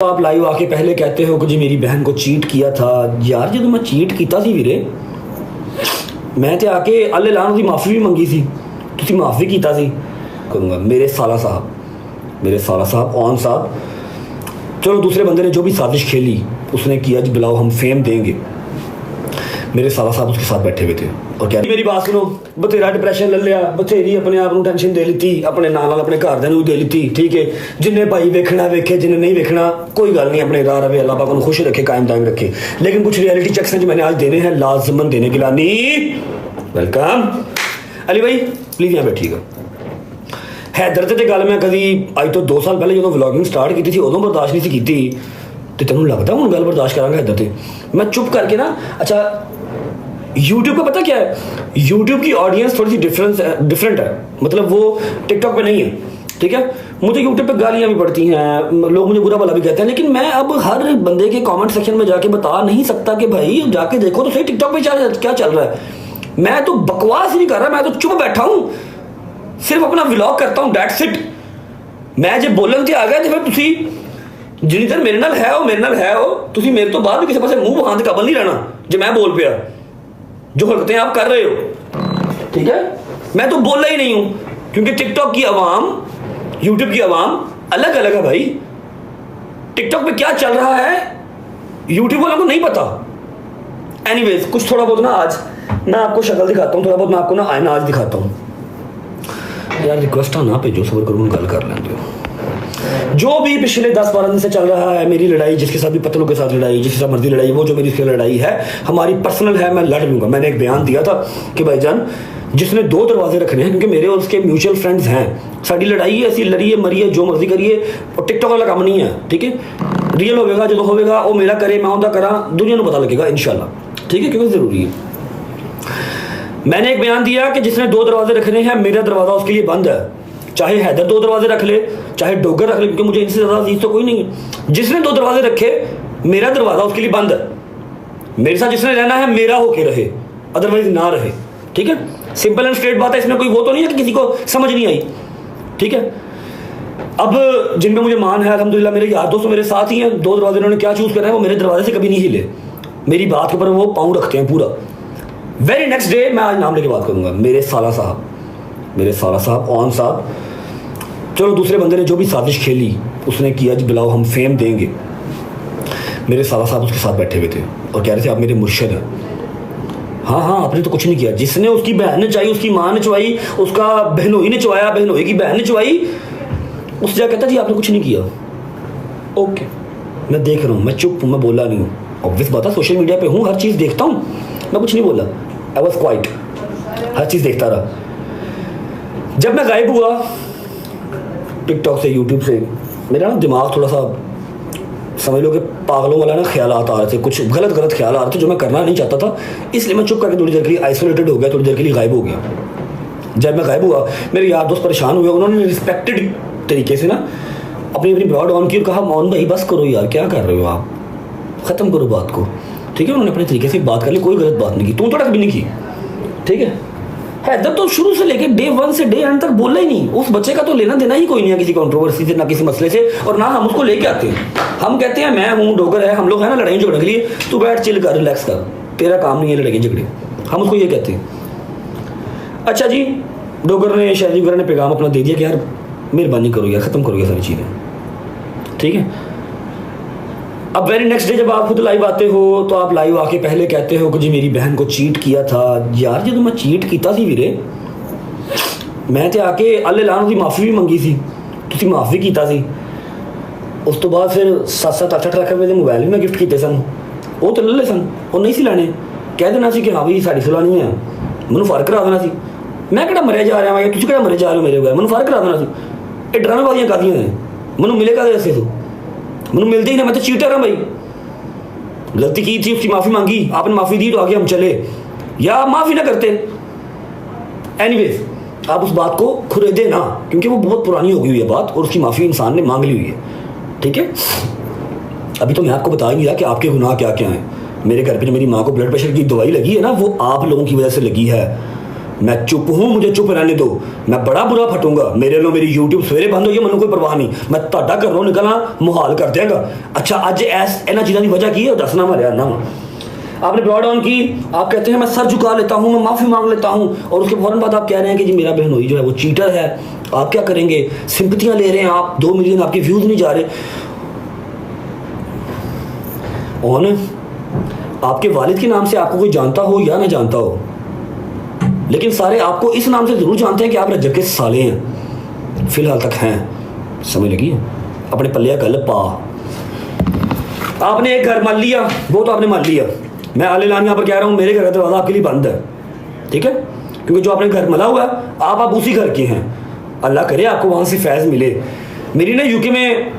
तो आप लाइव आके पहले कहते हो कि जी मेरी बहन को चीट किया था यार। जो मैं चीट किया सी वीरे, मैं तो आके अल्ले लान की माफ़ी भी मंगी सी, तुसी माफ़ी किया सी। कहूँगा मेरे साला साहब ऑन साहब, चलो दूसरे बंदे ने जो भी साजिश खेली उसने किया जी बुलाओ हम फेम देंगे, मेरे साला साहब उसके साथ बैठे हुए थे और क्या मेरी बात सुनो, बथेरा डिप्रैशन ले लिया, बथेरी अपने आप को टेंशन दे ली, अपने नाल अपने घरदियां नूं दे ली, ठीक है। जिन्हें भाई वेखना वेखे, जिन्हें नहीं वेखना कोई गल नहीं, अपने राह रवे, अल्लाह पाक उन्हें खुश रखे, कायम दायम रखे। लेकिन कुछ रियलिटी चेक्स हैं जो मैंने आज देने हैं, लाजमन देने गिलानी। वेलकम अली भाई, प्लीज़ यहाँ बैठिएगा। हैदर ते गल मैं कभी अज तो 2 साल पहले जो व्लॉगिंग स्टार्ट की थी उदों बर्दाश्त नहीं सी की, तो तेनों लगता हूँ गल बर्दाश्त करांगा हैदर ते मैं चुप करके ना। अच्छा यूट्यूब का पता क्या है, यूट्यूब की ऑडियंस थोड़ी सी डिफरेंट है, मतलब वो टिकटॉक पे नहीं है, ठीक है। मुझे यूट्यूब पे गालियाँ भी पड़ती हैं, लोग मुझे बुरा भला भी कहते हैं, लेकिन मैं अब हर बंदे के कमेंट सेक्शन में जाके बता नहीं सकता कि भाई जाके देखो तो सही टिकटॉक पे क्या चल रहा है। मैं तो बकवास ही नहीं कर रहा, मैं तो चुप बैठा हूँ, सिर्फ अपना व्लॉग करता हूँ, डेट्स इट। मैं जो बोलन से आ गया तो फिर तुसी जिन्नी देर मेरे नाल है हो, तुसी मेरे तो बाद भी किसी पासे मुंह बहाने काबल नहीं रहना जो मैं बोल पिया, जो हरकतें आप कर रहे हो, ठीक है। मैं तो बोला ही नहीं हूं, क्योंकि टिकटॉक की आवाम, यूट्यूब की आवाम अलग अलग है भाई। टिकटॉक पे क्या चल रहा है यूट्यूब वालों को नहीं पता। एनीवेज कुछ थोड़ा बहुत ना आज मैं आपको शक्ल दिखाता हूं, थोड़ा बहुत मैं आपको ना आईना आज दिखाता हूं। यार रिक्वेस्ट ना भेजो, सबर करो, गल कर लेंगे। जो भी पिछले 10-12 दिन से चल रहा है, मेरी लड़ाई, जिसके साथ भी पतलों के साथ लड़ाई, जिसके साथ मर्जी लड़ाई, वो जो मेरी लड़ाई है हमारी पर्सनल है, मैं लड़ लूंगा। मैंने एक बयान दिया था कि भाईजान जिसने 2 दरवाजे रखने हैं, क्योंकि मेरे और उसके म्यूचुअल फ्रेंड्स हैं, साड़ी लड़ाई है, ऐसी लड़िए मरिए जो मर्जी करिए, और टिकटॉक वाला काम नहीं है, ठीक है। रियल होगा जो होगा वो मेरा करे, मैं उनका करा, दुनिया को पता लगेगा इंशाल्लाह, ठीक है, क्योंकि जरूरी है। मैंने एक बयान दिया कि जिसने 2 दरवाजे रखने हैं, मेरा दरवाजा उसके लिए बंद है, चाहे हैदर 2 दरवाजे रख ले, चाहे डोगर रख ले, क्योंकि मुझे इनसे ज़्यादा अजीज तो कोई नहीं है। जिसने 2 दरवाजे रखे, मेरा दरवाजा उसके लिए बंद है। मेरे साथ जिसने रहना है मेरा होके रहे, अदरवाइज ना रहे, ठीक है। सिंपल एंड स्ट्रेट बात है, इसमें कोई वो तो नहीं है कि किसी को समझ नहीं आई, ठीक है। अब जिनमें मुझे मान है अल्हम्दुलिल्लाह, मेरे यार दोस्त मेरे साथ ही हैं, 2 दरवाजे उन्होंने क्या चूज़ करा है, वो मेरे दरवाजे से कभी नहीं हिले, मेरी बात के ऊपर वो पाँव रखते हैं पूरा। वेरी नेक्स्ट डे मैं आज नाम लेके बात करूंगा, मेरे साला साहब ऑन साहब, चलो दूसरे बंदे ने जो भी साजिश खेली उसने किया जी बुलाओ हम फेम देंगे, मेरे साला साहब उसके साथ बैठे हुए थे और कह रहे थे आप मेरे मुर्शिद हैं। हाँ आपने तो कुछ नहीं किया, जिसने उसकी बहन ने चुवाई, उसकी माँ ने चुवाई, उसका बहनोई ने चुवाया, बहनोई की बहन ने चुवाई, उस जगह कहता जी आपने कुछ नहीं किया। ओके मैं देख रहा हूँ, मैं चुप हूँ, मैं बोला नहीं हूँ, ऑब्वियस बात है, सोशल मीडिया पे हूँ, हर चीज़ देखता हूँ, मैं कुछ नहीं बोला, आई वॉज क्वाइट, हर चीज़ देखता रहा। जब मैं गायब हुआ टिकटॉक से, यूट्यूब से, मेरा ना दिमाग थोड़ा सा समझ लो कि पागलों वाला ना ख्याल आ रहे थे, कुछ गलत ख्याल आ रहे थे जो मैं करना नहीं चाहता था, इसलिए मैं चुप करके थोड़ी देर के लिए आइसोलेटेड हो गया, थोड़ी देर के लिए गायब हो गया। जब मैं गायब हुआ मेरे यार दोस्त परेशान हुए, उन्होंने रिस्पेक्टेड तरीके से ना अपनी ब्रॉड ऑन की और कहा मौन भाई बस करो यार, क्या कर रहे हो आप, ख़त्म करो बात को, ठीक है। उन्होंने अपने तरीके से बात कर ली, कोई गलत बात नहीं की, तू तड़क भी नहीं की, ठीक है। हैदर तो शुरू से लेके डे 1 से डे एंड तक बोला ही नहीं, उस बच्चे का तो लेना देना ही कोई नहीं है किसी कंट्रोवर्सी से, ना किसी मसले से, और ना हम उसको लेके आते हैं। हम कहते हैं मैं हूँ, डोगर है, हम लोग है ना लड़ाई झगड़ने के लिए, तू बैठ चिल कर, रिलैक्स कर, तेरा काम नहीं है लड़ाई झगड़े, हम उसको ये कहते हैं। अच्छा जी, डोगर ने, शाहजी वगैरह ने पैगाम अपना दे दिया कि यार मेहरबानी करो यार, ख़त्म करो ये सारी चीज़ें, ठीक है। अब वेरी नेक्स्ट डे जब आप खुद लाइव आते हो तो आप लाइव आके पहले कहते हो कि जी मेरी बहन को चीट किया था यार। जो मैं चीट किया सी वीरे, मैं तो आके अल्ले लान की माफ़ी भी मंगी सी, तुसी माफ़ी किया सी, उस तो बाद फिर 7-8 लाख रुपए के मोबाइल भी मैं गिफ्ट किए सन, वो तो ले सन, वो नहीं सी लाने, कह देना सी कि हाँ भी साड़ी सुलानी है, मैनू फर्क करा देना सी, मैं किहड़ा मरे जा रहा या तुसी किहड़ा मरे जा रहे हो मेरे बगैर, मैनू फर्क करा देना सी। ये ड्रामेबाजियां करदियां ने, मैनू मिलेगा ऐसे तो मैनू मिलते ही ना, मैं तो चीटर हाँ भाई, गलती की थी उसकी माफ़ी मांगी, आपने माफ़ी दी तो आगे हम चले, या माफ़ी ना करते। एनीवेज आप उस बात को खुरेदे ना, क्योंकि वो बहुत पुरानी हो गई हुई है बात, और उसकी माफ़ी इंसान ने मांग ली हुई है, ठीक है। अभी तो मैं आपको बता ही नहीं रहा कि आपके गुनाह क्या क्या हैं। मेरे घर पे जो मेरी माँ को ब्लड प्रेशर की दवाई लगी है ना, वो आप लोगों की वजह से लगी है, मैं चुप हूँ, मुझे चुप रहने दो। मैं बड़ा बुरा फटूंगा, मेरे लो मेरी यूट्यूब सवेरे बंद हो गई, मैंने कोई परवाह नहीं, मैं ਤੁਹਾਡਾ घरों निकलना मुहाल कर देगा। अच्छा अज इन्होंने चीज़ों की वजह की है दसना मैं रहा ना। आपने ब्रॉड ऑन की, आप कहते हैं मैं सर झुका लेता हूँ, मैं माफ़ी मांग लेता हूँ, और उसके फौरन बाद आप कह रहे हैं कि जी मेरा बहनोई जो है वो चीटर है। आप क्या करेंगे? सिंपतियाँ ले रहे हैं आप, 2 मिलियन आपके व्यूज़ नहीं जा रहे। और आपके वालिद के नाम से आपको कोई जानता हो या ना जानता हो, लेकिन सारे आपको इस नाम से ज़रूर जानते हैं कि आप रजब के साले हैं, फिलहाल तक हैं। समझ लगी? अपने पल्ले गल पा। आपने एक घर मान लिया, वो तो आपने मान लिया। मैं आले लान यहाँ पर कह रहा हूँ, मेरे घर का दरवाज़ा आपके लिए बंद है, ठीक है? क्योंकि जो आपने घर मला हुआ है आप उसी घर के हैं। अल्लाह करे आपको वहाँ से फैज़ मिले। मेरी ना यूके में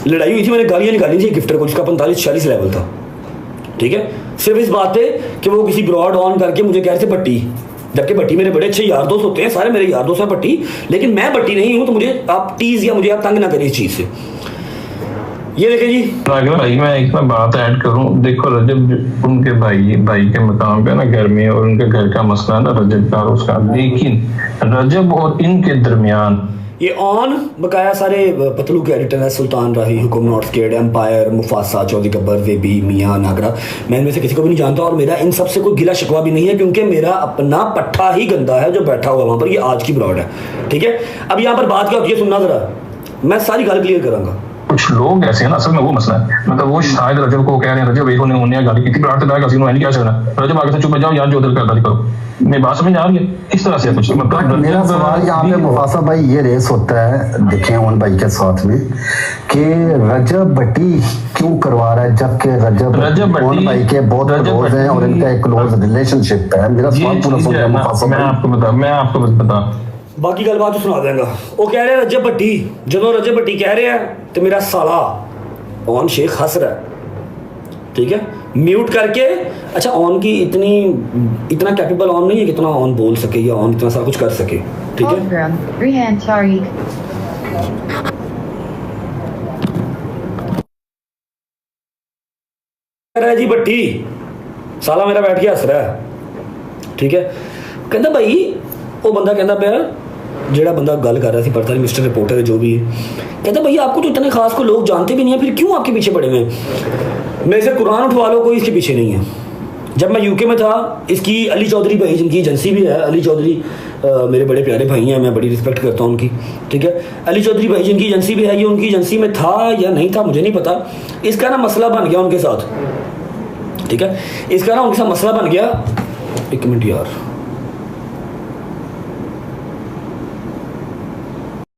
लड़ाई हुई थी, मैंने गालियाँ निकाली थी गिफ्टर को, जिसका 45-46 लेवल था, ठीक है? सिर्फ इस बात पे कि वो किसी ब्रॉड ऑन करके मुझे कह रहे थे भट्टी, जबकि भट्टी मेरे बड़े अच्छे यार दोस्त होते हैं, सारे मेरे यार दोस्त हैं भट्टी, लेकिन मैं भट्टी नहीं हूँ। तो मुझे आप टीज़ या मुझे आप तंग ना करें इस चीज़ से। ये देखें जी भाई, मैं एक ना बात ऐड करूं। देखो रजब उनके भाई के मकाम पे ना घर में, और उनके घर का मसला ना रजब का और उसका, लेकिन रजब और इनके दरमियान ये ऑन बकाया सारे पतलू के एडिटर है, Sultan Rahi, Hukum, not scared, empire, Mufasa, Chaudhary Gabbar, वेबी, मियां, नागरा। मैं इनमें से किसी को भी नहीं जानता और मेरा इन सब से कोई गिला शिकवा भी नहीं है, क्योंकि मेरा अपना पट्टा ही गंदा है जो बैठा हुआ वहाँ पर। ये आज की ब्रॉड है, ठीक है? अब यहाँ पर बात क्या होती है सुनना जरा, मैं सारी गल क्लियर करूँगा। कुछ लोग ऐसे हैं ना, असल में वो मसला है, मतलब वो शायद रजब को कह रहे हैं, रजब एक उन्हें गाली की थी, ब्रांड तक किसी ने क्या करना, रजब आगे से चुप जाओ यार, जो दिल करता करो। मैं बात समझ आ रही है इस तरह से कुछ, मतलब मेरा सवाल यहाँ पे मुफासा भाई ये रेस होता है, देखें उन भाई के साथ में, कि रजब भट्टी क्यों करवा रहा है, जबकि रजब उन भाई के बहुत क्लोज हैं और इनका एक क्लोज रिलेशनशिप है। मेरा सवाल पूरा सुन रहा मुफासा भाई। मैं आपको बता बाकी गल बात तो सुना देंगा। वो कह रहे हैं रजब भट्टी, जो रजब भट्टी कह रहे हैं तो मेरा साला ऑन शेख हंस रहा है, ठीक है? म्यूट करके। अच्छा ऑन की इतना कैपेबल ऑन नहीं है कितना ऑन बोल सके या ऑन इतना सारा कुछ कर सके, ठीक है? जी भट्टी साला मेरा बैठ के हंस रहा है, ठीक है? कहता भाई, वो बंदा कहता पाया, जेड़ा बंदा गल कर रहा थी, पता नहीं मिस्टर रिपोर्टर है जो भी है, कहता भैया आपको तो इतने खास को लोग जानते भी नहीं है, फिर क्यों आपके पीछे पड़े हुए हैं? मेरे से कुरान उठवा लो, कोई इसके पीछे नहीं है। जब मैं यूके में था, इसकी अली चौधरी भाई जिनकी एजेंसी भी है, अली चौधरी मेरे बड़े प्यारे भाई हैं, मैं बड़ी रिस्पेक्ट करता हूँ उनकी, ठीक है? अली चौधरी भाई जिनकी एजेंसी भी है, ये उनकी एजेंसी में था या नहीं था मुझे नहीं पता। इसका ना मसला बन गया उनके साथ, ठीक है? इसका ना उनके साथ मसला बन गया। एक मिनट यार,